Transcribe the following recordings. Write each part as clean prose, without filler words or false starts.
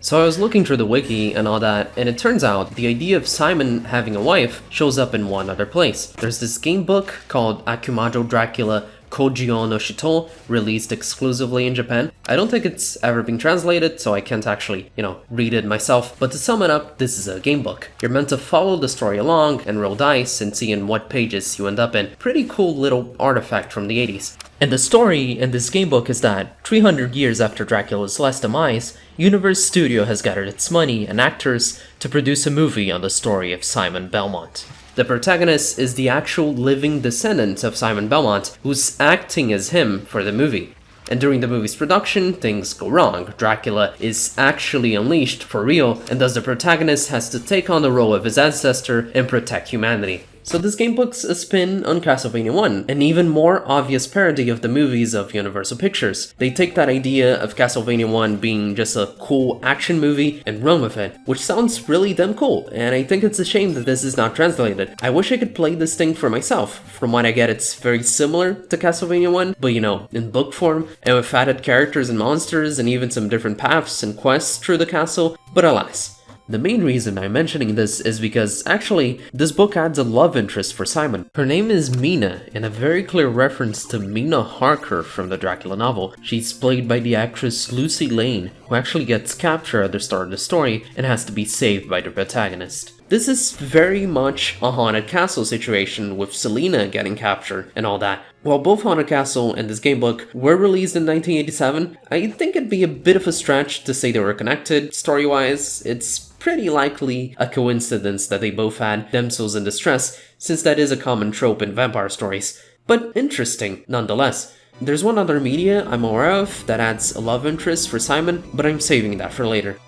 So I was looking through the wiki and all that, and it turns out the idea of Simon having a wife shows up in one other place. There's this game book called Akumajo Dracula Kojio no Shito, released exclusively in Japan. I don't think it's ever been translated, so I can't actually, read it myself. But to sum it up, this is a game book. You're meant to follow the story along and roll dice and see in what pages you end up in. Pretty cool little artifact from the 80s. And the story in this game book is that 300 years after Dracula's last demise, Universe Studio has gathered its money and actors to produce a movie on the story of Simon Belmont. The protagonist is the actual living descendant of Simon Belmont, who's acting as him for the movie. And during the movie's production, things go wrong. Dracula is actually unleashed for real, and thus the protagonist has to take on the role of his ancestor and protect humanity. So this game book's a spin on Castlevania 1, an even more obvious parody of the movies of Universal Pictures. They take that idea of Castlevania 1 being just a cool action movie and run with it, which sounds really damn cool, and I think it's a shame that this is not translated. I wish I could play this thing for myself. From what I get, it's very similar to Castlevania 1, but in book form, and with added characters and monsters, and even some different paths and quests through the castle, but alas. The main reason I'm mentioning this is because, actually, this book adds a love interest for Simon. Her name is Mina, in a very clear reference to Mina Harker from the Dracula novel. She's played by the actress Lucy Lane, who actually gets captured at the start of the story and has to be saved by the protagonist. This is very much a Haunted Castle situation, with Selena getting captured and all that. While both Haunted Castle and this game book were released in 1987, I think it'd be a bit of a stretch to say they were connected story-wise. It's pretty likely a coincidence that they both had damsels in distress, since that is a common trope in vampire stories. But interesting, nonetheless. There's one other media I'm aware of that adds a love interest for Simon, but I'm saving that for later.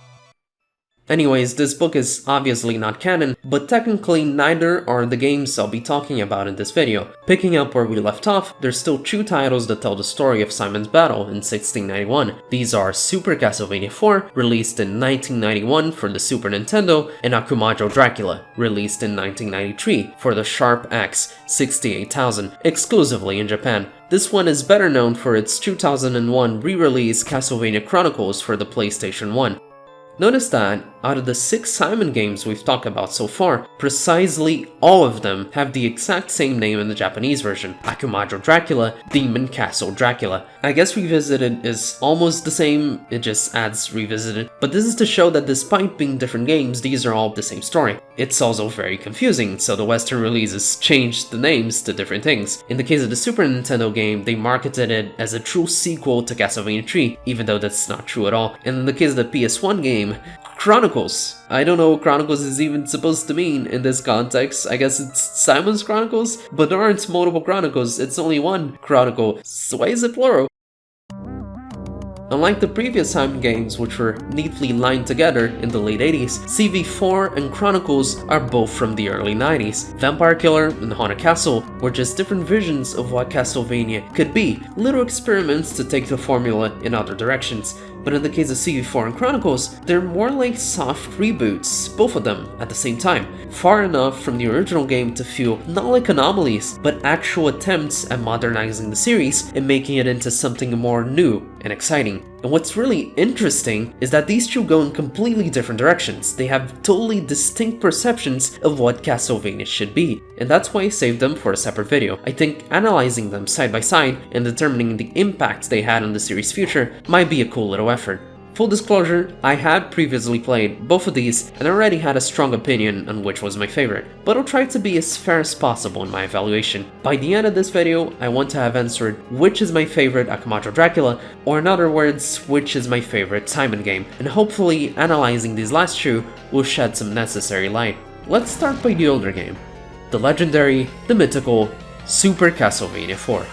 Anyways, this book is obviously not canon, but technically neither are the games I'll be talking about in this video. Picking up where we left off, there's still two titles that tell the story of Simon's battle in 1691. These are Super Castlevania IV, released in 1991 for the Super Nintendo, and Akumajo Dracula, released in 1993 for the Sharp X 68000, exclusively in Japan. This one is better known for its 2001 re-release Castlevania Chronicles for the PlayStation 1. Notice that, out of the 6 Simon games we've talked about so far, precisely all of them have the exact same name in the Japanese version, Akumajo Dracula, Demon Castle Dracula. I guess Revisited is almost the same, it just adds Revisited, but this is to show that despite being different games, these are all the same story. It's also very confusing, so the Western releases changed the names to different things. In the case of the Super Nintendo game, they marketed it as a true sequel to Castlevania 3, even though that's not true at all. And in the case of the PS1 game, Chronicles. I don't know what Chronicles is even supposed to mean in this context. I guess it's Simon's Chronicles? But there aren't multiple Chronicles, it's only one Chronicle. So why is it plural? Unlike the previous Simon games, which were neatly lined together in the late 80s, CV4 and Chronicles are both from the early 90s. Vampire Killer and Haunted Castle were just different visions of what Castlevania could be, little experiments to take the formula in other directions. But in the case of CV4 and Chronicles, they're more like soft reboots, both of them at the same time, far enough from the original game to feel not like anomalies, but actual attempts at modernizing the series and making it into something more new and exciting. And what's really interesting is that these two go in completely different directions. They have totally distinct perceptions of what Castlevania should be, and that's why I saved them for a separate video. I think analyzing them side by side and determining the impact they had on the series' future might be a cool little effort. Full disclosure, I had previously played both of these and already had a strong opinion on which was my favorite, but I'll try to be as fair as possible in my evaluation. By the end of this video, I want to have answered which is my favorite Akumajo Dracula, or in other words, which is my favorite Simon game, and hopefully analyzing these last two will shed some necessary light. Let's start by the older game, the legendary, the mythical, Super Castlevania IV.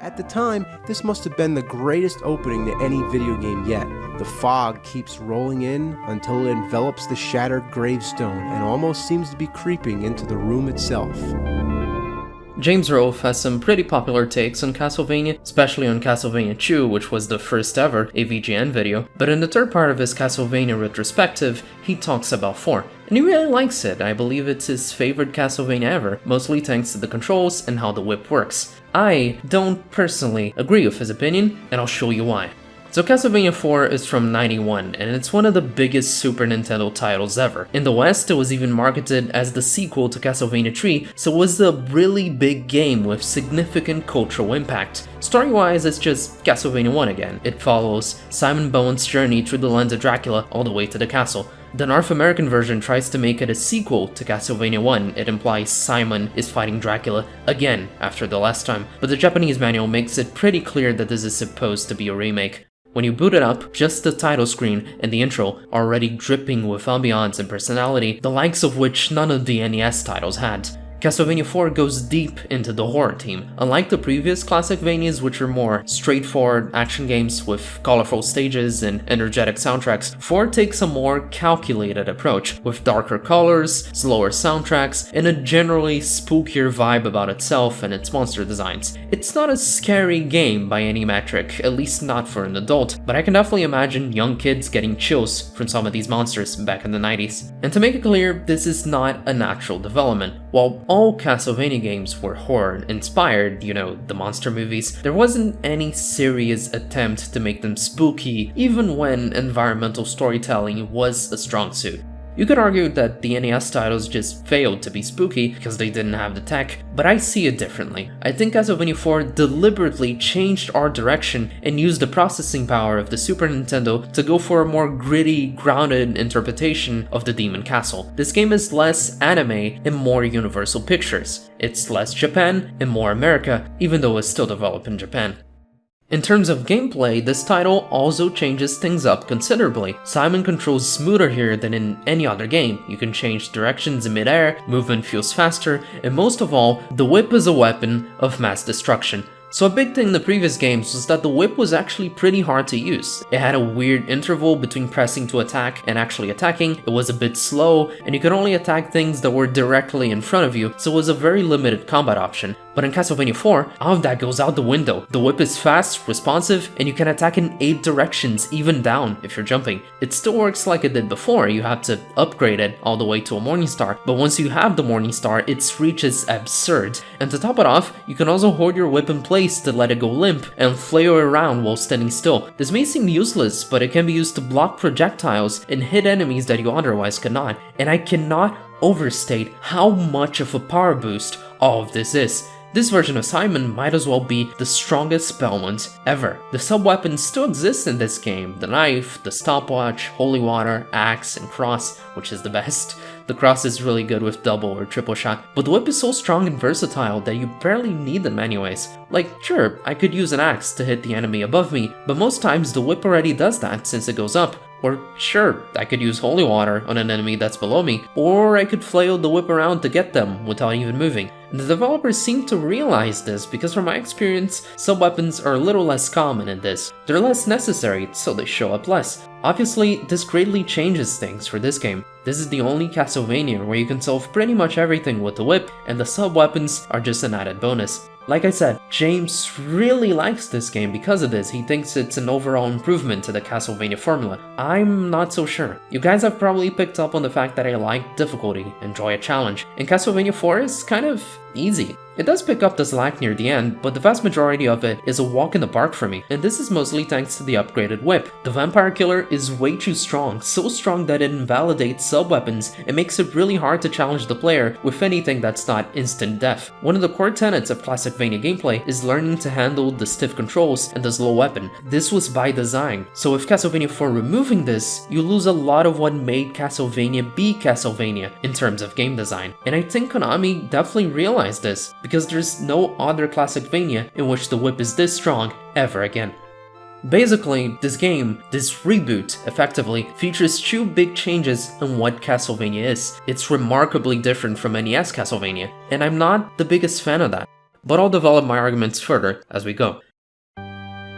At the time, this must have been the greatest opening to any video game yet. The fog keeps rolling in until it envelops the shattered gravestone and almost seems to be creeping into the room itself. James Rolfe has some pretty popular takes on Castlevania, especially on Castlevania II, which was the first ever AVGN video, but in the third part of his Castlevania retrospective, he talks about 4. And he really likes it. I believe it's his favorite Castlevania ever, mostly thanks to the controls and how the whip works. I don't personally agree with his opinion, and I'll show you why. So Castlevania IV is from '91, and it's one of the biggest Super Nintendo titles ever. In the West, it was even marketed as the sequel to Castlevania III, so it was a really big game with significant cultural impact. Story-wise, it's just Castlevania 1 again. It follows Simon Bowen's journey through the lands of Dracula all the way to the castle. The North American version tries to make it a sequel to Castlevania 1. It implies Simon is fighting Dracula again after the last time, but the Japanese manual makes it pretty clear that this is supposed to be a remake. When you boot it up, just the title screen and the intro are already dripping with ambiance and personality, the likes of which none of the NES titles had. Castlevania IV goes deep into the horror theme. Unlike the previous Classicvanias, which are more straightforward action games with colorful stages and energetic soundtracks, IV takes a more calculated approach, with darker colors, slower soundtracks, and a generally spookier vibe about itself and its monster designs. It's not a scary game by any metric, at least not for an adult, but I can definitely imagine young kids getting chills from some of these monsters back in the 90s. And to make it clear, this is not a natural development. While all Castlevania games were horror-inspired, you know, the monster movies, there wasn't any serious attempt to make them spooky, even when environmental storytelling was a strong suit. You could argue that the NES titles just failed to be spooky because they didn't have the tech, but I see it differently. I think Castlevania IV deliberately changed art direction and used the processing power of the Super Nintendo to go for a more gritty, grounded interpretation of the Demon Castle. This game is less anime and more Universal Pictures. It's less Japan and more America, even though it's still developed in Japan. In terms of gameplay, this title also changes things up considerably. Simon controls smoother here than in any other game. You can change directions in midair, movement feels faster, and most of all, the whip is a weapon of mass destruction. So a big thing in the previous games was that the whip was actually pretty hard to use. It had a weird interval between pressing to attack and actually attacking, it was a bit slow, and you could only attack things that were directly in front of you, so it was a very limited combat option. But in Castlevania IV, all of that goes out the window. The whip is fast, responsive, and you can attack in 8 directions, even down if you're jumping. It still works like it did before, you have to upgrade it all the way to a Morningstar, but once you have the Morningstar, its reach is absurd. And to top it off, you can also hold your whip in place to let it go limp and flail around while standing still. This may seem useless, but it can be used to block projectiles and hit enemies that you otherwise could not. And I cannot overstate how much of a power boost all of this is. This version of Simon might as well be the strongest spellwand ever. The sub-weapons still exist in this game, the knife, the stopwatch, holy water, axe, and cross, which is the best. The cross is really good with double or triple shot, but the whip is so strong and versatile that you barely need them anyways. Like, sure, I could use an axe to hit the enemy above me, but most times the whip already does that since it goes up. Or sure, I could use holy water on an enemy that's below me, or I could flail the whip around to get them without even moving. And the developers seem to realize this because from my experience, sub-weapons are a little less common in this. They're less necessary, so they show up less. Obviously, this greatly changes things for this game. This is the only Castlevania where you can solve pretty much everything with the whip, and the sub-weapons are just an added bonus. Like I said, James really likes this game because of this. He thinks it's an overall improvement to the Castlevania formula. I'm not so sure. You guys have probably picked up on the fact that I like difficulty, enjoy a challenge, and Castlevania IV is kind of easy. It does pick up the slack near the end, but the vast majority of it is a walk in the park for me, and this is mostly thanks to the upgraded whip. The Vampire Killer is way too strong, so strong that it invalidates sub-weapons and makes it really hard to challenge the player with anything that's not instant death. One of the core tenets of Classicvania gameplay is learning to handle the stiff controls and the slow weapon. This was by design, so with Castlevania IV removing this, you lose a lot of what made Castlevania be Castlevania in terms of game design. And I think Konami definitely realized this, because there's no other Classicvania in which the whip is this strong ever again. Basically, this game, this reboot, effectively, features 2 big changes in what Castlevania is. It's remarkably different from NES Castlevania, and I'm not the biggest fan of that. But I'll develop my arguments further as we go.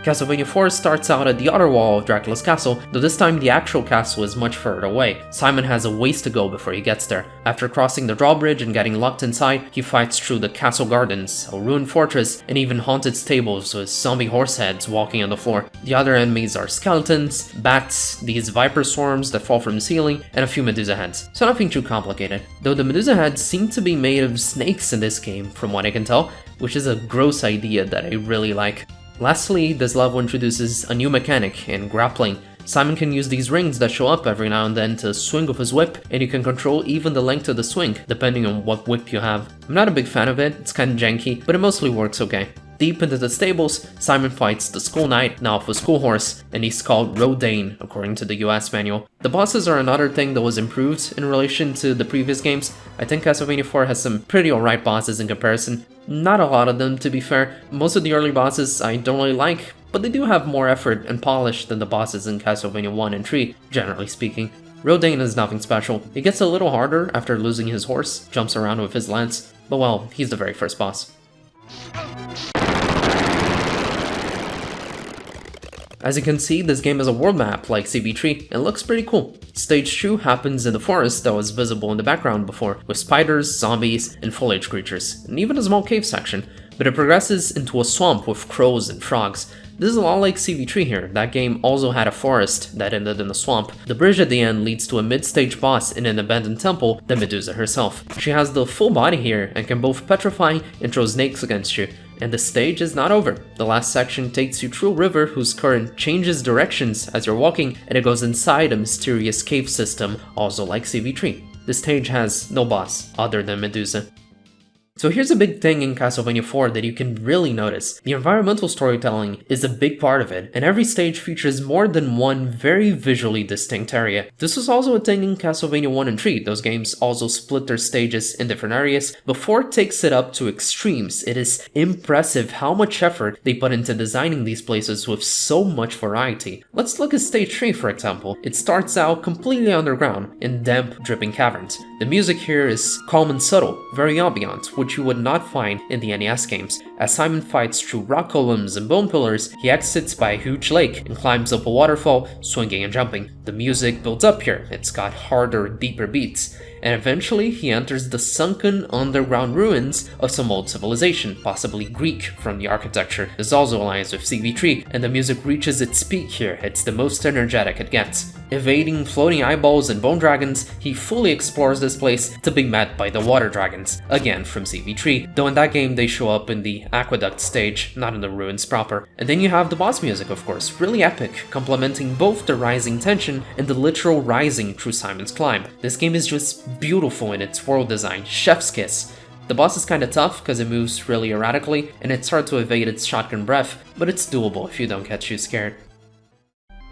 Castlevania IV starts out at the other wall of Dracula's castle, though this time the actual castle is much further away. Simon has a ways to go before he gets there. After crossing the drawbridge and getting locked inside, he fights through the castle gardens, a ruined fortress, and even haunted stables with zombie horse heads walking on the floor. The other enemies are skeletons, bats, these viper swarms that fall from the ceiling, and a few Medusa heads. So nothing too complicated. Though the Medusa heads seem to be made of snakes in this game, from what I can tell, which is a gross idea that I really like. Lastly, this level introduces a new mechanic in grappling. Simon can use these rings that show up every now and then to swing with his whip, and you can control even the length of the swing, depending on what whip you have. I'm not a big fan of it, it's kinda janky, but it mostly works okay. Deep into the stables, Simon fights the Skull Knight, now off a school horse, and he's called Rodane, according to the US manual. The bosses are another thing that was improved in relation to the previous games. I think Castlevania IV has some pretty alright bosses in comparison. Not a lot of them, to be fair. Most of the early bosses I don't really like, but they do have more effort and polish than the bosses in Castlevania 1 and 3, generally speaking. Rodane is nothing special. It gets a little harder after losing his horse, jumps around with his lance, but well, he's the very first boss. As you can see, this game has a world map like CV3 and looks pretty cool. Stage 2 happens in the forest that was visible in the background before, with spiders, zombies, and foliage creatures, and even a small cave section. But it progresses into a swamp with crows and frogs. This is a lot like CV3 here. That game also had a forest that ended in a swamp. The bridge at the end leads to a mid-stage boss in an abandoned temple, the Medusa herself. She has the full body here and can both petrify and throw snakes against you. And the stage is not over. The last section takes you through a river whose current changes directions as you're walking, and it goes inside a mysterious cave system, also like CV3. The stage has no boss other than Medusa. So here's a big thing in Castlevania IV that you can really notice. The environmental storytelling is a big part of it, and every stage features more than one very visually distinct area. This was also a thing in Castlevania 1 and 3. Those games also split their stages in different areas. Before it takes it up to extremes, it is impressive how much effort they put into designing these places with so much variety. Let's look at stage 3 for example. It starts out completely underground, in damp, dripping caverns. The music here is calm and subtle, very ambient, which you would not find in the NES games. As Simon fights through rock columns and bone pillars, he exits by a huge lake and climbs up a waterfall, swinging and jumping. The music builds up here, it's got harder, deeper beats, and eventually he enters the sunken underground ruins of some old civilization, possibly Greek from the architecture. This also aligns with CV3, and the music reaches its peak here. It's the most energetic it gets. Evading floating eyeballs and bone dragons, he fully explores this place to be met by the water dragons, again from CV3, though in that game they show up in the aqueduct stage, not in the ruins proper. And then you have the boss music, of course, really epic, complementing both the rising tension and the literal rising through Simon's climb. This game is just beautiful in its world design, chef's kiss. The boss is kinda tough because it moves really erratically, and it's hard to evade its shotgun breath, but it's doable if you don't get too scared.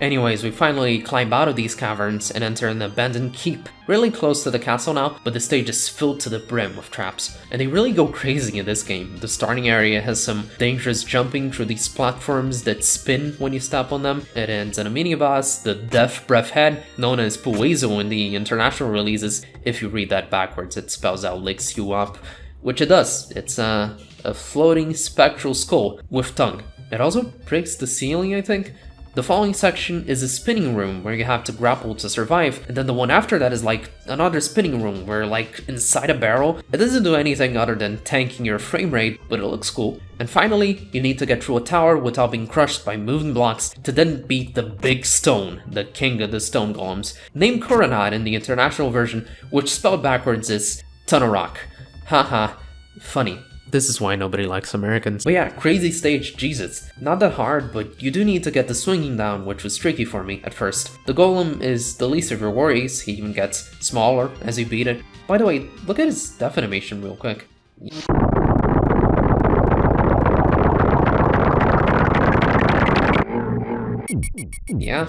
Anyways, we finally climb out of these caverns and enter an abandoned keep, really close to the castle now, but the stage is filled to the brim with traps. And they really go crazy in this game. The starting area has some dangerous jumping through these platforms that spin when you step on them. It ends in a mini-boss, the Death Breath Head, known as Puezo in the international releases. If you read that backwards, it spells out licks you up, which it does. It's a floating spectral skull with tongue. It also breaks the ceiling, I think. The following section is a spinning room where you have to grapple to survive, and then the one after that is like another spinning room where like inside a barrel. It doesn't do anything other than tanking your frame rate, but it looks cool. And finally, you need to get through a tower without being crushed by moving blocks to then beat the big stone, the king of the stone golems, named Coronat in the international version, which spelled backwards is ton of rock. Haha, funny. This is why nobody likes Americans. But yeah, crazy stage, Jesus. Not that hard, but you do need to get the swinging down, which was tricky for me at first. The golem is the least of your worries, he even gets smaller as you beat it. By the way, look at his death animation real quick. Yeah.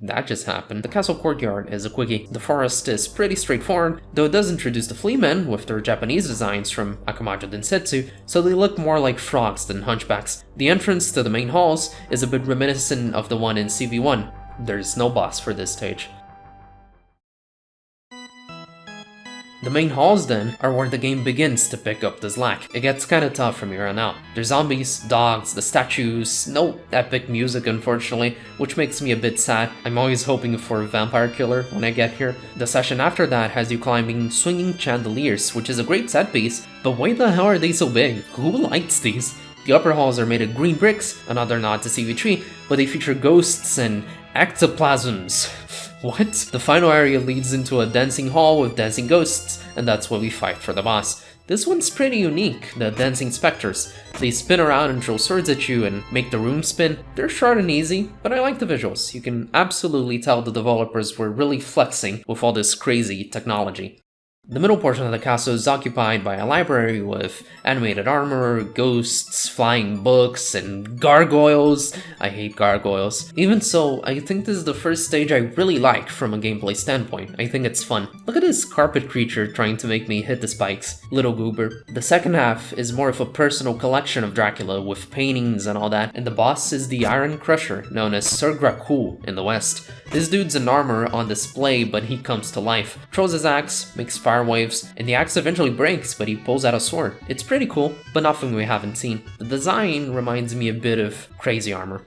That just happened. The castle courtyard is a quickie. The forest is pretty straightforward, though it does introduce the fleamen with their Japanese designs from Akumajo Densetsu, so they look more like frogs than hunchbacks. The entrance to the main halls is a bit reminiscent of the one in CV1. There's no boss for this stage. The main halls then are where the game begins to pick up the slack. It gets kinda tough from here on out. There's zombies, dogs, the statues, no epic music unfortunately, which makes me a bit sad. I'm always hoping for a vampire killer when I get here. The session after that has you climbing swinging chandeliers, which is a great set piece, but why the hell are they so big? Who lights these? The upper halls are made of green bricks, another nod to CV3, but they feature ghosts and ectoplasms. What? The final area leads into a dancing hall with dancing ghosts, and that's where we fight for the boss. This one's pretty unique, the dancing specters. They spin around and throw swords at you and make the room spin. They're short and easy, but I like the visuals. You can absolutely tell the developers were really flexing with all this crazy technology. The middle portion of the castle is occupied by a library with animated armor, ghosts, flying books, and gargoyles. I hate gargoyles. Even so, I think this is the first stage I really like from a gameplay standpoint. I think it's fun. Look at this carpet creature trying to make me hit the spikes. Little goober. The second half is more of a personal collection of Dracula with paintings and all that, and the boss is the Iron Crusher, known as Sir Gracchus in the West. This dude's in armor on display, but he comes to life. Throws his axe, makes fire waves, and the axe eventually breaks, but he pulls out a sword. It's pretty cool, but nothing we haven't seen. The design reminds me a bit of Crazy Armor.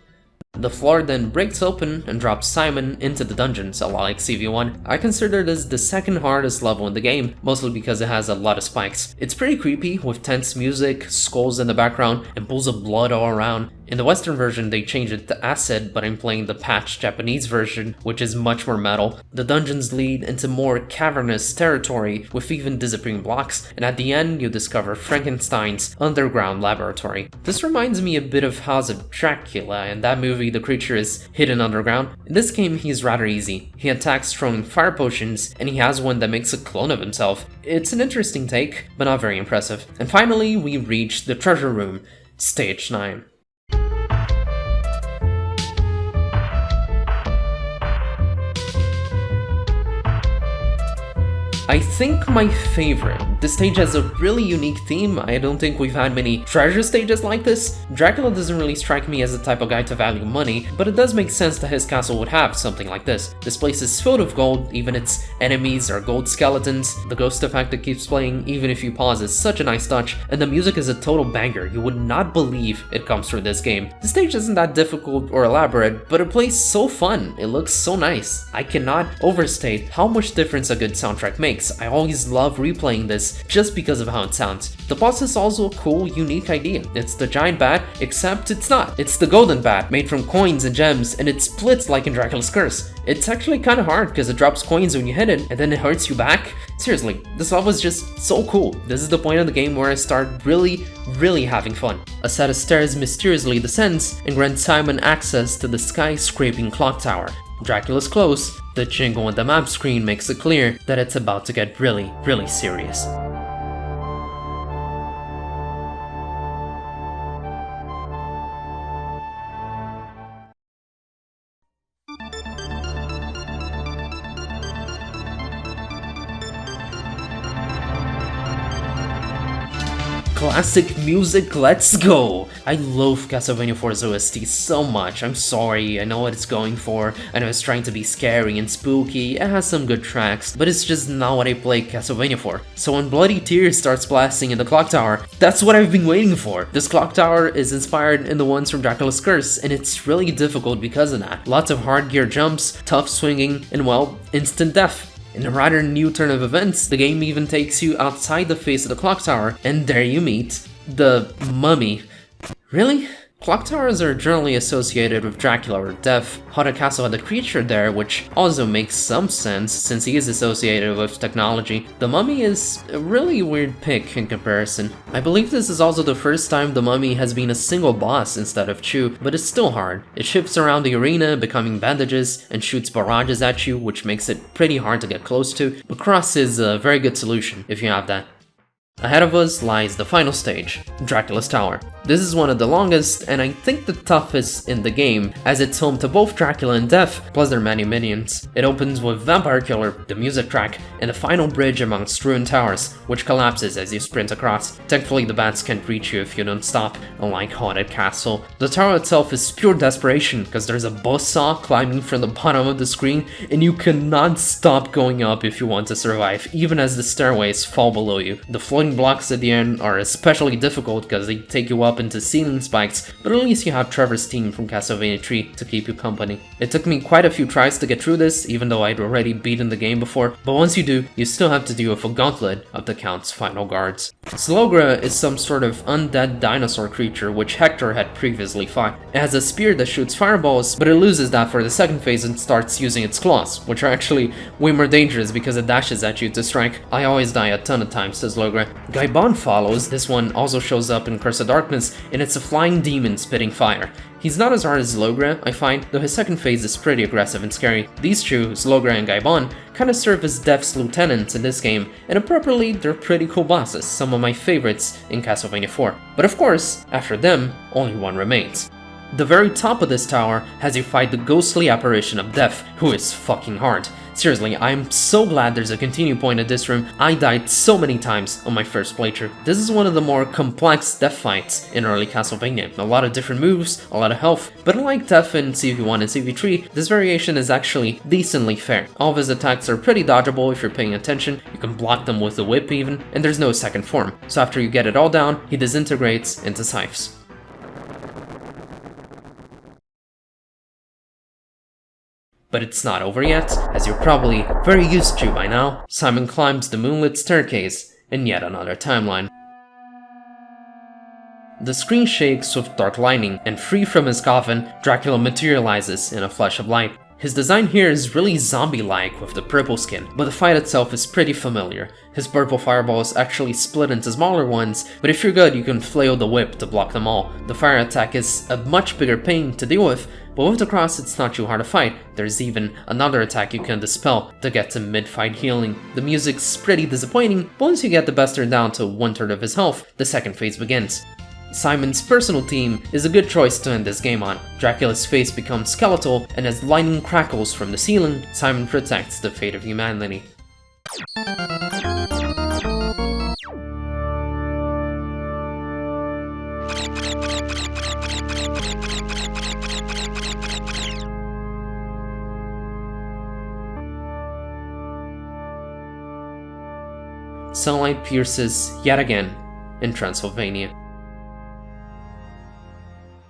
The floor then breaks open and drops Simon into the dungeons, a lot like CV1. I consider this the second hardest level in the game, mostly because it has a lot of spikes. It's pretty creepy, with tense music, skulls in the background, and pools of blood all around. In the Western version, they changed it to acid, but I'm playing the patched Japanese version, which is much more metal. The dungeons lead into more cavernous territory, with even disappearing blocks, and at the end, you discover Frankenstein's underground laboratory. This reminds me a bit of House of Dracula. In that movie, the creature is hidden underground. In this game, he's rather easy. He attacks throwing fire potions, and he has one that makes a clone of himself. It's an interesting take, but not very impressive. And finally, we reach the treasure room, stage 9. I think my favorite. This stage has a really unique theme. I don't think we've had many treasure stages like this. Dracula doesn't really strike me as the type of guy to value money, but it does make sense that his castle would have something like this. This place is filled with gold, even its enemies are gold skeletons. The ghost effect that keeps playing even if you pause is such a nice touch, and the music is a total banger. You would not believe it comes from this game. The stage isn't that difficult or elaborate, but it plays so fun. It looks so nice. I cannot overstate how much difference a good soundtrack makes. I always love replaying this just because of how it sounds. The boss is also a cool, unique idea. It's the giant bat, except it's not. It's the golden bat, made from coins and gems, and it splits like in Dracula's Curse. It's actually kinda hard because it drops coins when you hit it, and then it hurts you back. Seriously, this level is just so cool. This is the point of the game where I start really having fun. A set of stairs mysteriously descends and grants Simon access to the skyscraping clock tower. Dracula's close. The jingle on the map screen makes it clear that it's about to get really serious. Classic music, let's go! I love Castlevania IV's OST so much. I'm sorry, I know what it's going for. I know it's trying to be scary and spooky, it has some good tracks, but it's just not what I play Castlevania for. So when Bloody Tears starts blasting in the clock tower, that's what I've been waiting for. This clock tower is inspired in the ones from Dracula's Curse, and it's really difficult because of that. Lots of hard gear jumps, tough swinging, and well, instant death. In a rather new turn of events, the game even takes you outside the face of the clock tower, and there you meet the mummy. Really? Clock towers are generally associated with Dracula or death. Haunted Castle had a creature there, which also makes some sense since he is associated with technology. The mummy is a really weird pick in comparison. I believe this is also the first time the mummy has been a single boss instead of two, but it's still hard. It shifts around the arena, becoming bandages, and shoots barrages at you, which makes it pretty hard to get close to, but Cross is a very good solution if you have that. Ahead of us lies the final stage, Dracula's Tower. This is one of the longest, and I think the toughest in the game, as it's home to both Dracula and Death, plus their many minions. It opens with Vampire Killer, the music track, and the final bridge amongst ruined towers, which collapses as you sprint across. Thankfully the bats can't reach you if you don't stop, unlike Haunted Castle. The tower itself is pure desperation, because there's a buzzsaw climbing from the bottom of the screen, and you cannot stop going up if you want to survive, even as the stairways fall below you. The floating blocks at the end are especially difficult because they take you up into ceiling spikes, but at least you have Trevor's team from Castlevania III to keep you company. It took me quite a few tries to get through this, even though I'd already beaten the game before, but once you do, you still have to deal with a gauntlet of the Count's final guards. Slogra is some sort of undead dinosaur creature which Hector had previously fought. It has a spear that shoots fireballs, but it loses that for the second phase and starts using its claws, which are actually way more dangerous because it dashes at you to strike. I always die a ton of times to Slogra. Gaibon follows. This one also shows up in Curse of Darkness, and it's a flying demon spitting fire. He's not as hard as Slogra, I find, though his second phase is pretty aggressive and scary. These two, Slogra and Gaibon, kinda serve as Death's lieutenants in this game, and appropriately, they're pretty cool bosses, some of my favorites in Castlevania IV. But of course, after them, only one remains. The very top of this tower has you fight the ghostly apparition of Death, who is fucking hard. Seriously, I'm so glad there's a continue point in this room. I died so many times on my first playthrough. This is one of the more complex death fights in early Castlevania. A lot of different moves, a lot of health, but unlike Death in CV1 and CV3, this variation is actually decently fair. All of his attacks are pretty dodgeable if you're paying attention, you can block them with the whip even, and there's no second form. So after you get it all down, he disintegrates into scythes. But it's not over yet, as you're probably very used to by now. Simon climbs the moonlit staircase in yet another timeline. The screen shakes with dark lightning, and free from his coffin, Dracula materializes in a flash of light. His design here is really zombie-like with the purple skin, but the fight itself is pretty familiar. His purple fireballs actually split into smaller ones, but if you're good you can flail the whip to block them all. The fire attack is a much bigger pain to deal with, but with the cross it's not too hard to fight. There's even another attack you can dispel to get to mid-fight healing. The music's pretty disappointing, but once you get the bastard down to 1/3 of his health, the second phase begins. Simon's personal team is a good choice to end this game on. Dracula's face becomes skeletal, and as lightning crackles from the ceiling, Simon protects the fate of humanity. Sunlight pierces yet again in Transylvania.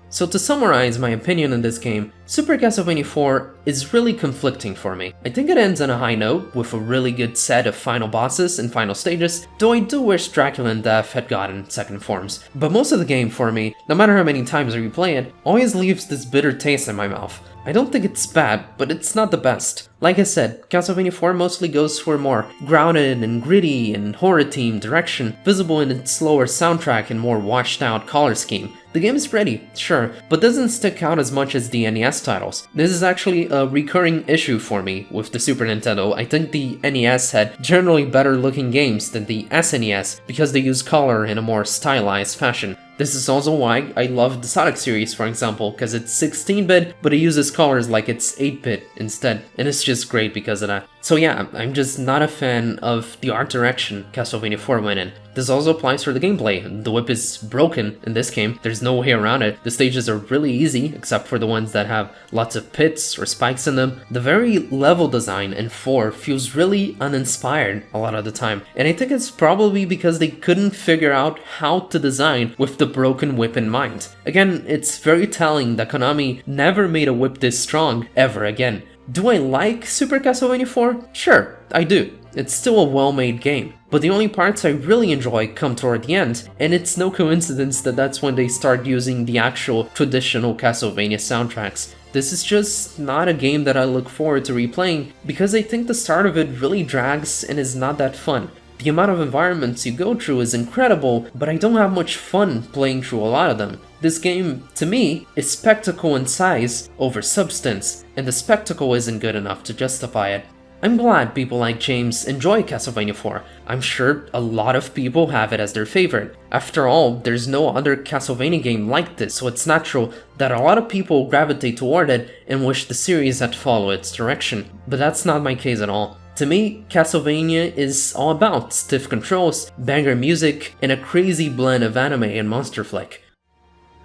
So to summarize my opinion on this game, Super Castlevania IV is really conflicting for me. I think it ends on a high note, with a really good set of final bosses and final stages, though I do wish Dracula and Death had gotten second forms. But most of the game for me, no matter how many times I replay it, always leaves this bitter taste in my mouth. I don't think it's bad, but it's not the best. Like I said, Castlevania IV mostly goes for a more grounded and gritty and horror-themed direction, visible in its slower soundtrack and more washed-out color scheme. The game is pretty, sure, but doesn't stick out as much as the NES titles. This is actually a recurring issue for me with the Super Nintendo. I think the NES had generally better looking games than the SNES because they use color in a more stylized fashion. This is also why I love the Sonic series, for example, because it's 16-bit, but it uses colors like it's 8-bit instead, and it's just great because of that. So yeah, I'm just not a fan of the art direction Castlevania IV went in. This also applies for the gameplay. The whip is broken in this game, there's no way around it. The stages are really easy, except for the ones that have lots of pits or spikes in them. The very level design in 4 feels really uninspired a lot of the time, and I think it's probably because they couldn't figure out how to design with the broken whip in mind. Again, it's very telling that Konami never made a whip this strong ever again. Do I like Super Castlevania IV? Sure, I do. It's still a well-made game, but the only parts I really enjoy come toward the end, and it's no coincidence that that's when they start using the actual traditional Castlevania soundtracks. This is just not a game that I look forward to replaying, because I think the start of it really drags and is not that fun. The amount of environments you go through is incredible, but I don't have much fun playing through a lot of them. This game, to me, is spectacle and size over substance, and the spectacle isn't good enough to justify it. I'm glad people like James enjoy Castlevania IV. I'm sure a lot of people have it as their favorite. After all, there's no other Castlevania game like this, so it's natural that a lot of people gravitate toward it and wish the series had followed its direction. But that's not my case at all. To me, Castlevania is all about stiff controls, banger music, and a crazy blend of anime and monster flick.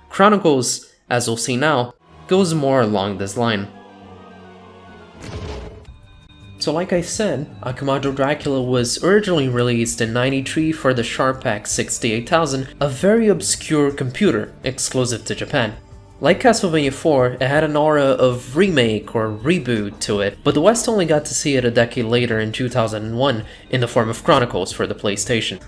Chronicles, as we'll see now, goes more along this line. So like I said, Akumajo Dracula was originally released in '93 for the Sharpak 68000, a very obscure computer exclusive to Japan. Like Castlevania IV, it had an aura of remake or reboot to it, but the West only got to see it a decade later in 2001 in the form of Chronicles for the PlayStation.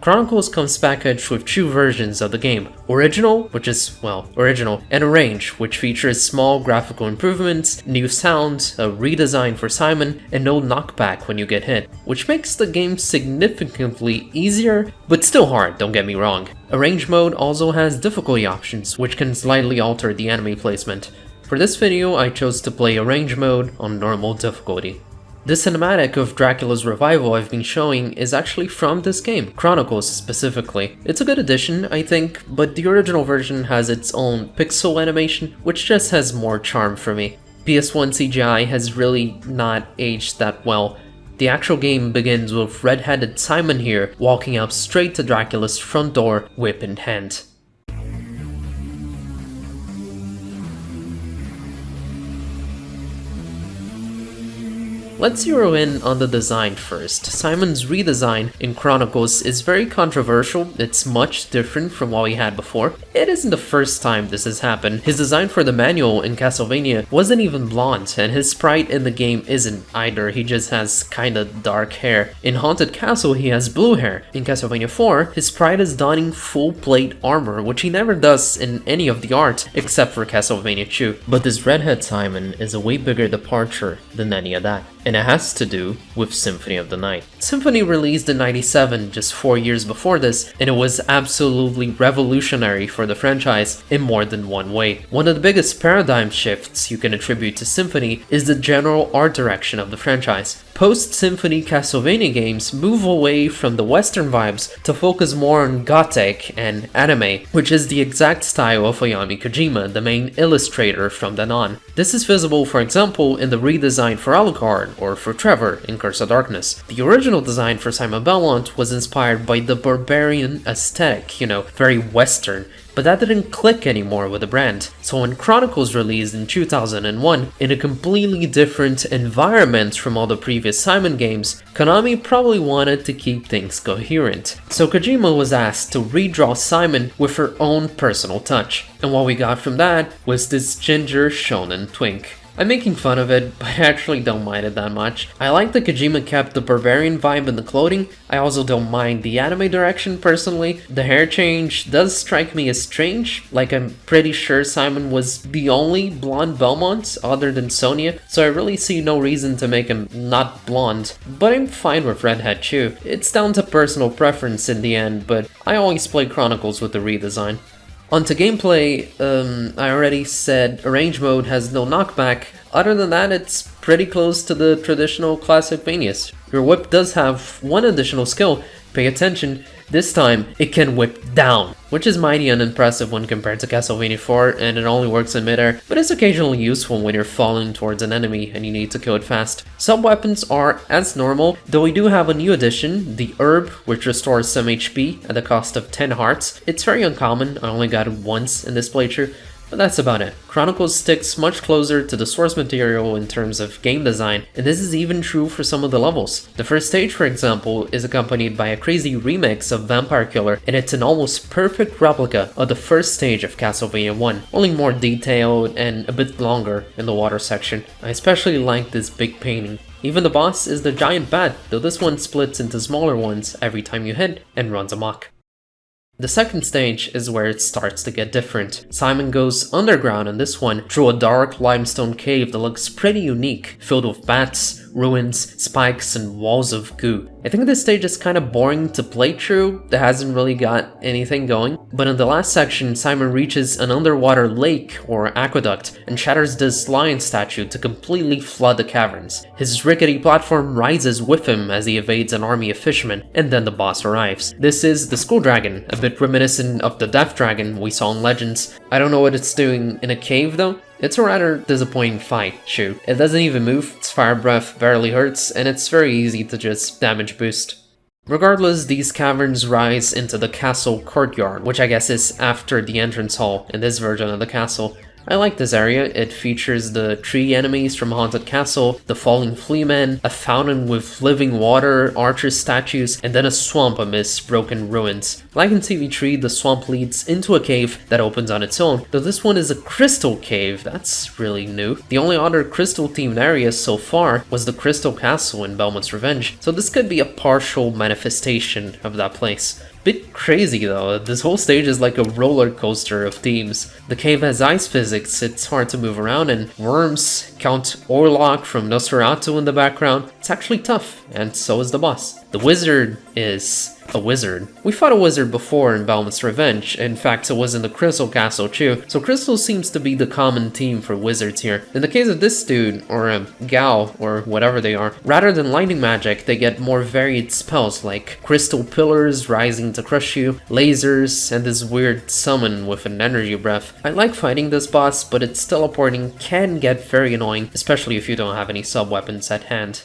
Chronicles comes packaged with two versions of the game, Original, which is, well, original, and Arrange, which features small graphical improvements, new sound, a redesign for Simon, and no knockback when you get hit, which makes the game significantly easier, but still hard, don't get me wrong. Arrange mode also has difficulty options, which can slightly alter the enemy placement. For this video, I chose to play Arrange mode on normal difficulty. The cinematic of Dracula's revival I've been showing is actually from this game, Chronicles specifically. It's a good addition, I think, but the original version has its own pixel animation, which just has more charm for me. PS1 CGI has really not aged that well. The actual game begins with red-headed Simon here walking up straight to Dracula's front door, whip in hand. Let's zero in on the design first. Simon's redesign in Chronicles is very controversial. It's much different from what we had before. It isn't the first time this has happened. His design for the manual in Castlevania wasn't even blonde, and his sprite in the game isn't either. He just has kinda dark hair. In Haunted Castle, he has blue hair. In Castlevania IV, his sprite is donning full plate armor, which he never does in any of the art, except for Castlevania II. But this redhead Simon is a way bigger departure than any of that. And it has to do with Symphony of the Night. Symphony released in '97, just 4 years before this, and it was absolutely revolutionary for the franchise in more than one way. One of the biggest paradigm shifts you can attribute to Symphony is the general art direction of the franchise. Post-Symphony Castlevania games move away from the Western vibes to focus more on gothic and anime, which is the exact style of Hayao Kojima, the main illustrator from then on. This is visible, for example, in the redesign for Alucard or for Trevor in Curse of Darkness. The original design for Simon Belmont was inspired by the barbarian aesthetic, very Western, but that didn't click anymore with the brand. So when Chronicles released in 2001, in a completely different environment from all the previous Simon games, Konami probably wanted to keep things coherent. So Kojima was asked to redraw Simon with her own personal touch. And what we got from that was this ginger shonen twink. I'm making fun of it, but I actually don't mind it that much. I like that Kojima kept the barbarian vibe in the clothing. I also don't mind the anime direction personally. The hair change does strike me as strange, like I'm pretty sure Simon was the only blonde Belmont other than Sonia, so I really see no reason to make him not blonde. But I'm fine with redhead too. It's down to personal preference in the end, but I always play Chronicles with the redesign. Onto gameplay, I already said Arrange mode has no knockback. Other than that, it's pretty close to the traditional Castlevanias. Your whip does have one additional skill, pay attention, this time it can whip down, which is mighty unimpressive when compared to Castlevania IV, and it only works in midair, but it's occasionally useful when you're falling towards an enemy and you need to kill it fast. Some weapons are as normal, though we do have a new addition, the Herb, which restores some HP at the cost of 10 hearts. It's very uncommon, I only got it once in this playthrough, but that's about it. Chronicles sticks much closer to the source material in terms of game design, and this is even true for some of the levels. The first stage, for example, is accompanied by a crazy remix of Vampire Killer, and it's an almost perfect replica of the first stage of Castlevania 1, only more detailed and a bit longer in the water section. I especially like this big painting. Even the boss is the giant bat, though this one splits into smaller ones every time you hit and runs amok. The second stage is where it starts to get different. Simon goes underground in this one through a dark limestone cave that looks pretty unique, filled with bats, ruins, spikes, and walls of goo. I think this stage is kind of boring to play through, it hasn't really got anything going, but in the last section, Simon reaches an underwater lake or aqueduct and shatters this lion statue to completely flood the caverns. His rickety platform rises with him as he evades an army of fishermen, and then the boss arrives. This is the Skull Dragon, a bit reminiscent of the Death Dragon we saw in Legends. I don't know what it's doing in a cave though. It's a rather disappointing fight, shoot. It doesn't even move, its fire breath barely hurts, and it's very easy to just damage boost. Regardless, these caverns rise into the castle courtyard, which I guess is after the entrance hall in this version of the castle. I like this area. It features the tree enemies from Haunted Castle, the falling fleamen, a fountain with living water, archer statues, and then a swamp amidst broken ruins. Like in TV3, the swamp leads into a cave that opens on its own, though this one is a crystal cave. That's really new. The only other crystal-themed area so far was the Crystal Castle in Belmont's Revenge, so this could be a partial manifestation of that place. Bit crazy though, this whole stage is like a roller coaster of themes. The cave has ice physics, it's hard to move around, and worms, Count Orlok from Nosferatu in the background. It's actually tough, and so is the boss. The wizard is a wizard. We fought a wizard before in Belmont's Revenge, in fact it was in the Crystal Castle too, so crystal seems to be the common theme for wizards here. In the case of this dude, or a gal, or whatever they are, rather than lightning magic, they get more varied spells like crystal pillars rising to crush you, lasers, and this weird summon with an energy breath. I like fighting this boss, but its teleporting can get very annoying, especially if you don't have any sub-weapons at hand.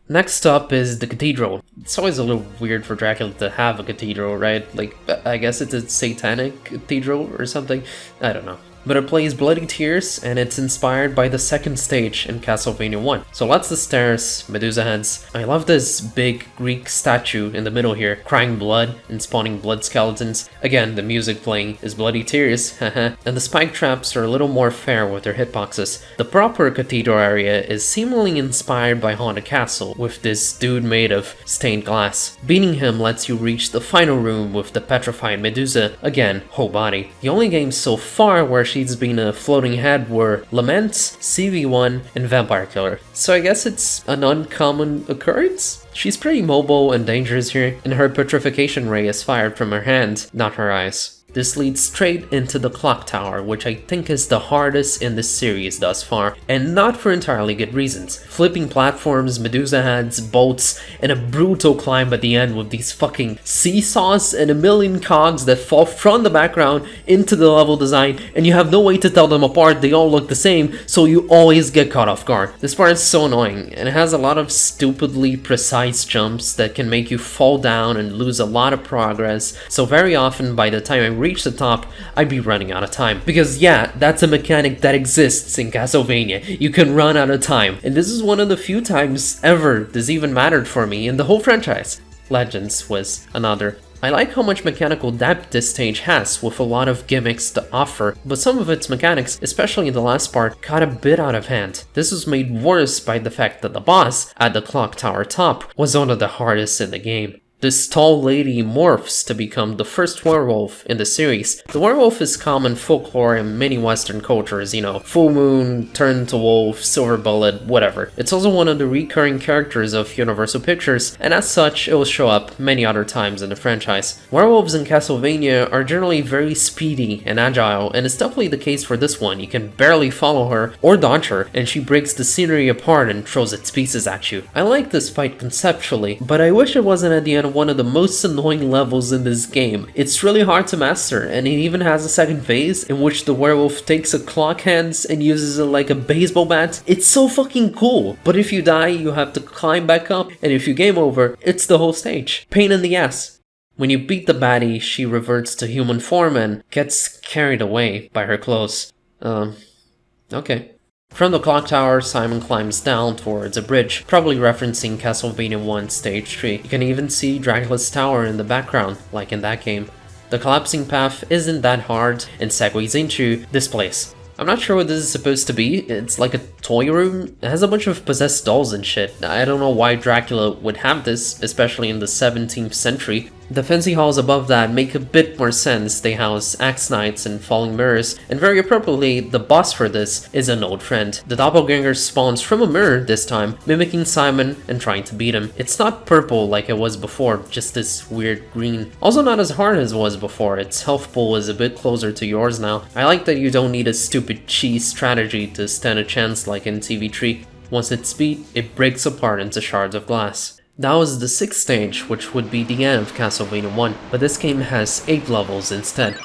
Next up is the cathedral. It's always a little weird for Dracula to have a cathedral, right? Like, I guess it's a satanic cathedral or something? I don't know. But it plays Bloody Tears, and it's inspired by the second stage in Castlevania 1. So lots of stairs, Medusa heads. I love this big Greek statue in the middle here, crying blood and spawning blood skeletons. Again, the music playing is Bloody Tears, haha. And the spike traps are a little more fair with their hitboxes. The proper cathedral area is seemingly inspired by Haunted Castle, with this dude made of stained glass. Beating him lets you reach the final room with the petrified Medusa, again, whole body. The only games so far where she's been a floating head were Laments, CV1, and Vampire Killer. So I guess it's an uncommon occurrence? She's pretty mobile and dangerous here, and her petrification ray is fired from her hand, not her eyes. This leads straight into the clock tower, which I think is the hardest in this series thus far, and not for entirely good reasons. Flipping platforms, Medusa heads, bolts, and a brutal climb at the end with these fucking seesaws and a million cogs that fall from the background into the level design, and you have no way to tell them apart, they all look the same, so you always get caught off guard. This part is so annoying, and it has a lot of stupidly precise jumps that can make you fall down and lose a lot of progress, so very often by the time I reach the top, I'd be running out of time. Because yeah, that's a mechanic that exists in Castlevania. You can run out of time. And this is one of the few times ever this even mattered for me in the whole franchise. Legends was another. I like how much mechanical depth this stage has, with a lot of gimmicks to offer, but some of its mechanics, especially in the last part, got a bit out of hand. This was made worse by the fact that the boss, at the clock tower top, was one of the hardest in the game. This tall lady morphs to become the first werewolf in the series. The werewolf is common folklore in many Western cultures, you know, full moon, turn to wolf, silver bullet, whatever. It's also one of the recurring characters of Universal Pictures, and as such, it will show up many other times in the franchise. Werewolves in Castlevania are generally very speedy and agile, and it's definitely the case for this one. You can barely follow her or dodge her, and she breaks the scenery apart and throws its pieces at you. I like this fight conceptually, but I wish it wasn't at the end of one of the most annoying levels in this game. It's really hard to master, and it even has a second phase in which the werewolf takes a clock hands and uses it like a baseball bat. It's so fucking cool, but if you die, you have to climb back up, and if you game over, it's the whole stage. Pain in the ass. When you beat the baddie, she reverts to human form and gets carried away by her clothes. Okay. From the clock tower, Simon climbs down towards a bridge, probably referencing Castlevania 1 Stage 3. You can even see Dracula's tower in the background, like in that game. The collapsing path isn't that hard and segues into this place. I'm not sure what this is supposed to be. It's like a toy room. It has a bunch of possessed dolls and shit. I don't know why Dracula would have this, especially in the 17th century. The fancy halls above that make a bit more sense. They house axe knights and falling mirrors, and very appropriately, the boss for this is an old friend. The doppelganger spawns from a mirror this time, mimicking Simon and trying to beat him. It's not purple like it was before, just this weird green. Also not as hard as it was before, its health pool is a bit closer to yours now. I like that you don't need a stupid cheese strategy to stand a chance like in TV3. Once it's beat, it breaks apart into shards of glass. That was the 6th stage, which would be the end of Castlevania 1, but this game has 8 levels instead.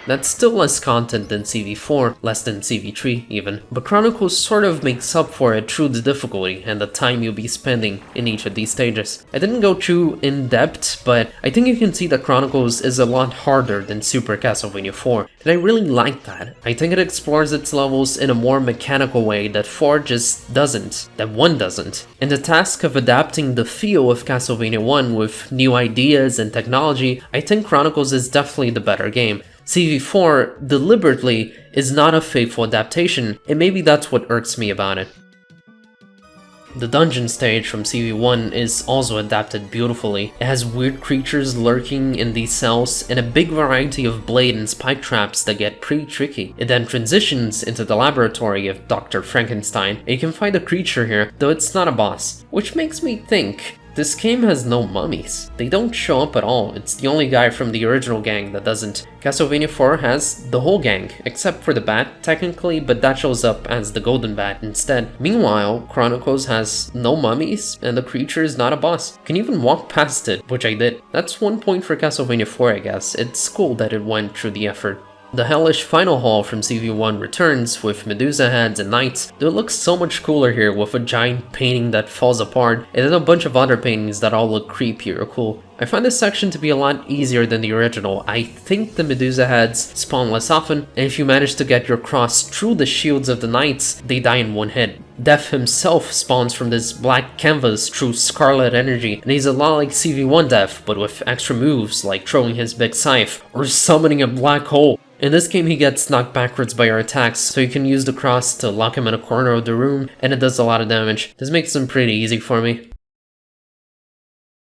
That's still less content than CV4, less than CV3 even, but Chronicles sort of makes up for it through the difficulty and the time you'll be spending in each of these stages. I didn't go through in depth, but I think you can see that Chronicles is a lot harder than Super Castlevania 4, and I really like that. I think it explores its levels in a more mechanical way that 4 just doesn't, that 1 doesn't. And the task of adapting the feel of Castlevania 1 with new ideas and technology, I think Chronicles is definitely the better game. CV4 deliberately is not a faithful adaptation, and maybe that's what irks me about it. The dungeon stage from CV1 is also adapted beautifully. It has weird creatures lurking in these cells and a big variety of blade and spike traps that get pretty tricky. It then transitions into the laboratory of Dr. Frankenstein, and you can find a creature here, though it's not a boss. Which makes me think, this game has no mummies. They don't show up at all. It's the only guy from the original gang that doesn't. Castlevania 4 has the whole gang, except for the bat, technically, but that shows up as the golden bat instead. Meanwhile, Chronicles has no mummies, and the creature is not a boss. You can even walk past it, which I did. That's 1 point for Castlevania 4, I guess. It's cool that it went through the effort. The hellish final hall from CV1 returns with Medusa heads and knights, though it looks so much cooler here with a giant painting that falls apart and then a bunch of other paintings that all look creepy or cool. I find this section to be a lot easier than the original. I think the Medusa heads spawn less often, and if you manage to get your cross through the shields of the knights, they die in 1 hit. Death himself spawns from this black canvas through scarlet energy, and he's a lot like CV1 Death, but with extra moves like throwing his big scythe or summoning a black hole. In this game he gets knocked backwards by your attacks, so you can use the cross to lock him in a corner of the room, and it does a lot of damage. This makes him pretty easy for me.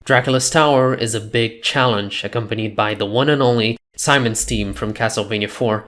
Dracula's Tower is a big challenge, accompanied by the one and only Simon's team from Castlevania 4.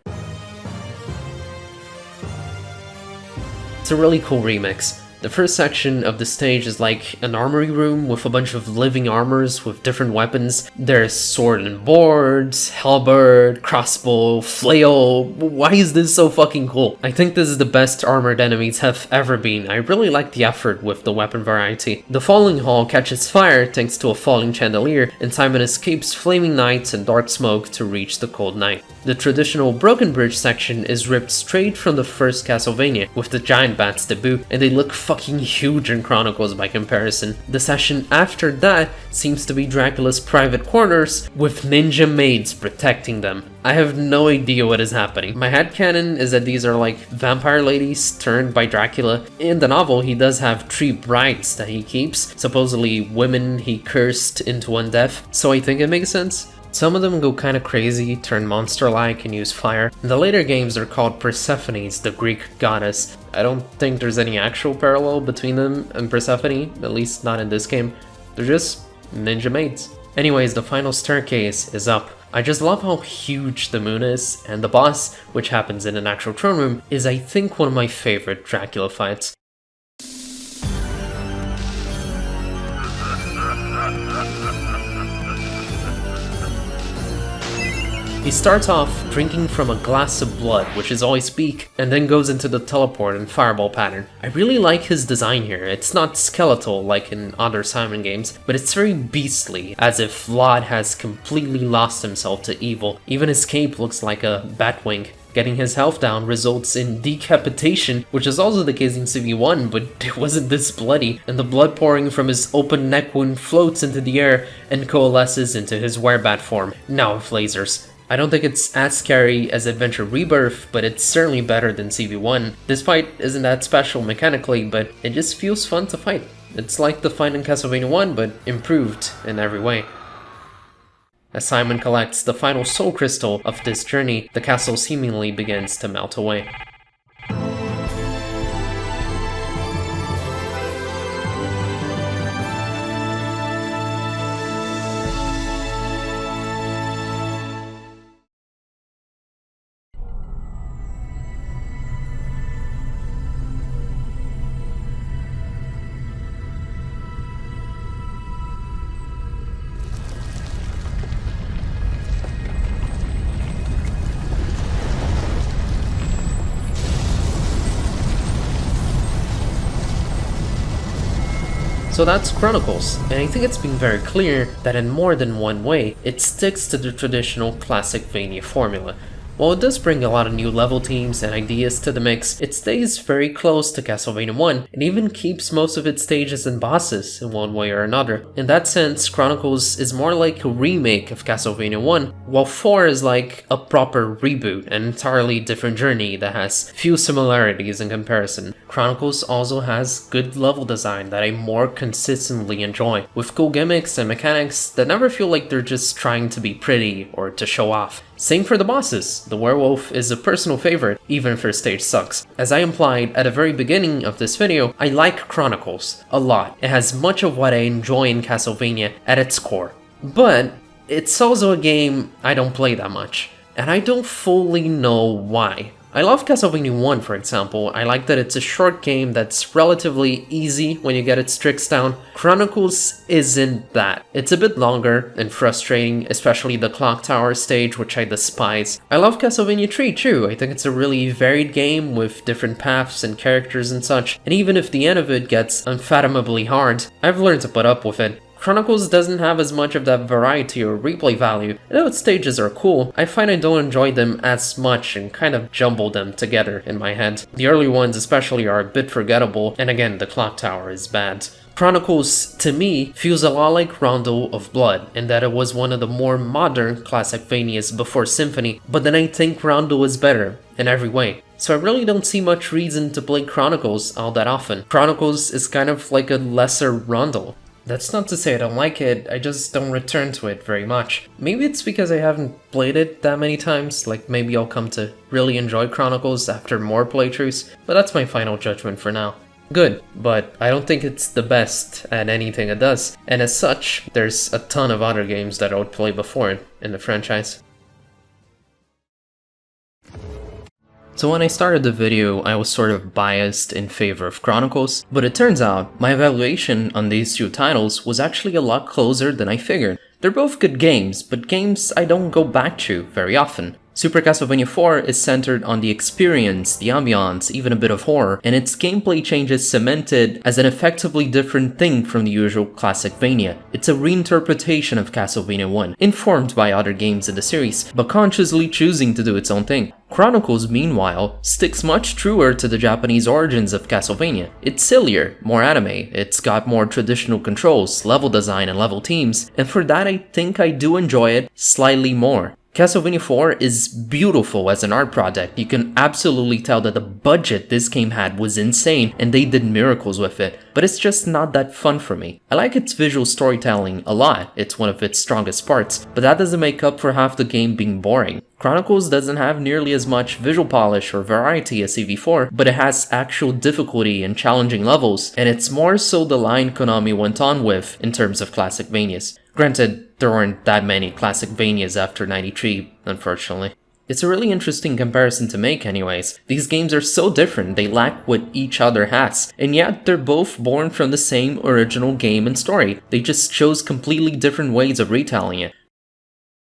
It's a really cool remix. The first section of the stage is like an armory room with a bunch of living armors with different weapons. There's sword and boards, halberd, crossbow, flail. Why is this so fucking cool? I think this is the best armored enemies have ever been. I really like the effort with the weapon variety. The falling hall catches fire thanks to a falling chandelier, and Simon escapes flaming knights and dark smoke to reach the cold night. The traditional Broken Bridge section is ripped straight from the first Castlevania, with the giant bats to boot, and they look fucking huge in Chronicles by comparison. The session after that seems to be Dracula's private quarters, with ninja maids protecting them. I have no idea what is happening. My headcanon is that these are like vampire ladies turned by Dracula. In the novel, he does have 3 brides that he keeps, supposedly women he cursed into undeath, so I think it makes sense. Some of them go kinda crazy, turn monster-like, and use fire. In the later games they're called Persephones, the Greek goddess. I don't think there's any actual parallel between them and Persephone, at least not in this game. They're just ninja maids. Anyways, the final staircase is up. I just love how huge the moon is, and the boss, which happens in an actual throne room, is I think one of my favorite Dracula fights. He starts off drinking from a glass of blood, which is all I speak, and then goes into the teleport and fireball pattern. I really like his design here. It's not skeletal like in other Simon games, but it's very beastly, as if Vlad has completely lost himself to evil. Even his cape looks like a bat wing. Getting his health down results in decapitation, which is also the case in CV1, but it wasn't this bloody, and the blood pouring from his open neck wound floats into the air and coalesces into his werebat form, now with lasers. I don't think it's as scary as Adventure Rebirth, but it's certainly better than CV1. This fight isn't that special mechanically, but it just feels fun to fight. It's like the fight in Castlevania 1, but improved in every way. As Simon collects the final soul crystal of this journey, the castle seemingly begins to melt away. So that's Chronicles, and I think it's been very clear that in more than one way, it sticks to the traditional Classicvania formula. While it does bring a lot of new level teams and ideas to the mix, it stays very close to Castlevania 1 and even keeps most of its stages and bosses in one way or another. In that sense, Chronicles is more like a remake of Castlevania 1, while 4 is like a proper reboot, an entirely different journey that has few similarities in comparison. Chronicles also has good level design that I more consistently enjoy, with cool gimmicks and mechanics that never feel like they're just trying to be pretty or to show off. Same for the bosses. The werewolf is a personal favorite, even if her stage sucks. As I implied at the very beginning of this video, I like Chronicles a lot. It has much of what I enjoy in Castlevania at its core. But it's also a game I don't play that much, and I don't fully know why. I love Castlevania 1, for example. I like that it's a short game that's relatively easy when you get its tricks down. Chronicles isn't that. It's a bit longer and frustrating, especially the Clock Tower stage, which I despise. I love Castlevania 3 too. I think it's a really varied game with different paths and characters and such, and even if the end of it gets unfathomably hard, I've learned to put up with it. Chronicles doesn't have as much of that variety or replay value, and though its stages are cool, I find I don't enjoy them as much and kind of jumble them together in my head. The early ones especially are a bit forgettable, and again, the Clock Tower is bad. Chronicles, to me, feels a lot like Rondo of Blood, in that it was one of the more modern Classicvanias before Symphony, but then I think Rondo is better in every way. So I really don't see much reason to play Chronicles all that often. Chronicles is kind of like a lesser Rondo. That's not to say I don't like it, I just don't return to it very much. Maybe it's because I haven't played it that many times, like maybe I'll come to really enjoy Chronicles after more playthroughs, but that's my final judgment for now. Good, but I don't think it's the best at anything it does, and as such, there's a ton of other games that I would play before it in the franchise. So when I started the video, I was sort of biased in favor of Chronicles, but it turns out my evaluation on these two titles was actually a lot closer than I figured. They're both good games, but games I don't go back to very often. Super Castlevania IV is centered on the experience, the ambiance, even a bit of horror, and its gameplay changes cemented as an effectively different thing from the usual Classicvania. It's a reinterpretation of Castlevania 1, informed by other games in the series, but consciously choosing to do its own thing. Chronicles, meanwhile, sticks much truer to the Japanese origins of Castlevania. It's sillier, more anime, it's got more traditional controls, level design, and level teams, and for that I think I do enjoy it slightly more. Castlevania IV is beautiful as an art project. You can absolutely tell that the budget this game had was insane and they did miracles with it, but it's just not that fun for me. I like its visual storytelling a lot, it's one of its strongest parts, but that doesn't make up for half the game being boring. Chronicles doesn't have nearly as much visual polish or variety as CV4, but it has actual difficulty and challenging levels, and it's more so the line Konami went on with in terms of Classicvanias. Granted, there weren't that many Classicvanias after 93, unfortunately. It's a really interesting comparison to make anyways. These games are so different, they lack what each other has, and yet they're both born from the same original game and story. They just chose completely different ways of retelling it.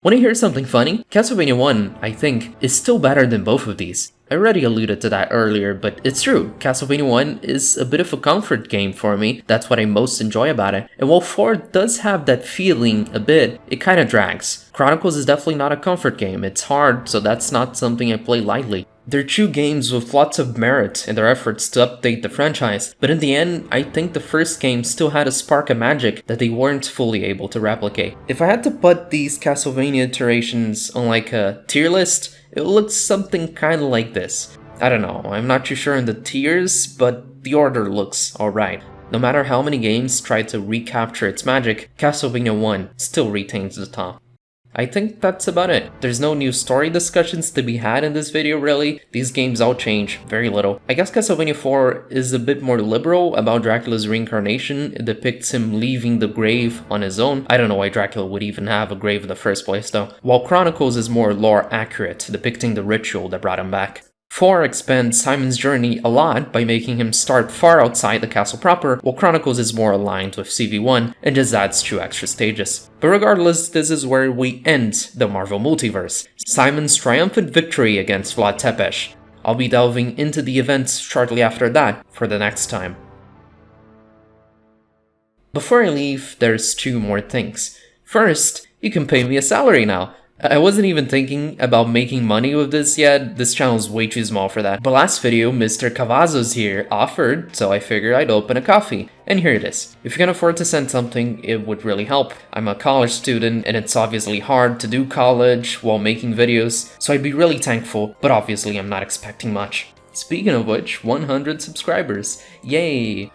Want to hear something funny? Castlevania 1, I think, is still better than both of these. I already alluded to that earlier, but it's true. Castlevania 1 is a bit of a comfort game for me. That's what I most enjoy about it. And while 4 does have that feeling a bit, it kind of drags. Chronicles is definitely not a comfort game. It's hard, so that's not something I play lightly. They're two games with lots of merit in their efforts to update the franchise, but in the end, I think the first game still had a spark of magic that they weren't fully able to replicate. If I had to put these Castlevania iterations on like a tier list, it looks something kinda like this. I don't know, I'm not too sure on the tiers, but the order looks alright. No matter how many games try to recapture its magic, Castlevania 1 still retains the top. I think that's about it. There's no new story discussions to be had in this video really. These games all change very little. I guess Castlevania IV is a bit more liberal about Dracula's reincarnation. It depicts him leaving the grave on his own. I don't know why Dracula would even have a grave in the first place though. While Chronicles is more lore accurate, depicting the ritual that brought him back. 4 expands Simon's journey a lot by making him start far outside the castle proper, while Chronicles is more aligned with CV1 and just adds 2 extra stages. But regardless, this is where we end the Marvel Multiverse. Simon's triumphant victory against Vlad Tepes. I'll be delving into the events shortly after that for the next time. Before I leave, there's 2 more things. First, you can pay me a salary now. I wasn't even thinking about making money with this yet, this channel is way too small for that. But last video, Mr. Cavazos here offered, so I figured I'd open a coffee. And here it is. If you can afford to send something, it would really help. I'm a college student, and it's obviously hard to do college while making videos, so I'd be really thankful, but obviously I'm not expecting much. Speaking of which, 100 subscribers. Yay!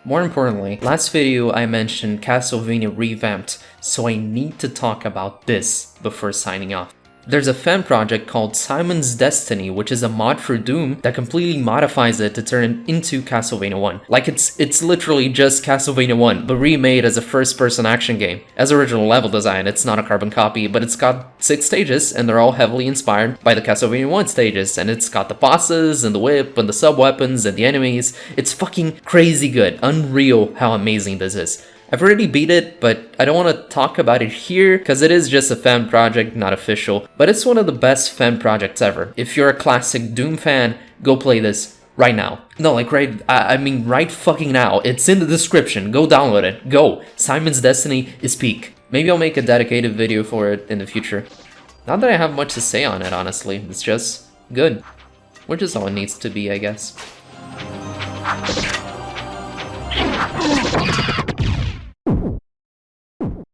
More importantly, last video I mentioned Castlevania Revamped, so I need to talk about this before signing off. There's a fan project called Simon's Destiny, which is a mod for Doom that completely modifies it to turn it into Castlevania 1. Like it's literally just Castlevania 1, but remade as a first-person action game. As original level design, it's not a carbon copy, but it's got 6 stages, and they're all heavily inspired by the Castlevania 1 stages, and it's got the bosses, and the whip, and the sub-weapons, and the enemies. It's fucking crazy good. Unreal how amazing this is. I've already beat it, but I don't want to talk about it here because it is just a fan project, not official, but it's one of the best fan projects ever. If you're a classic Doom fan, go play this right now. No, like right fucking now. It's in the description. Go download it. Go. Simon's Destiny is peak. Maybe I'll make a dedicated video for it in the future. Not that I have much to say on it, honestly. It's just good. Which is all it needs to be, I guess.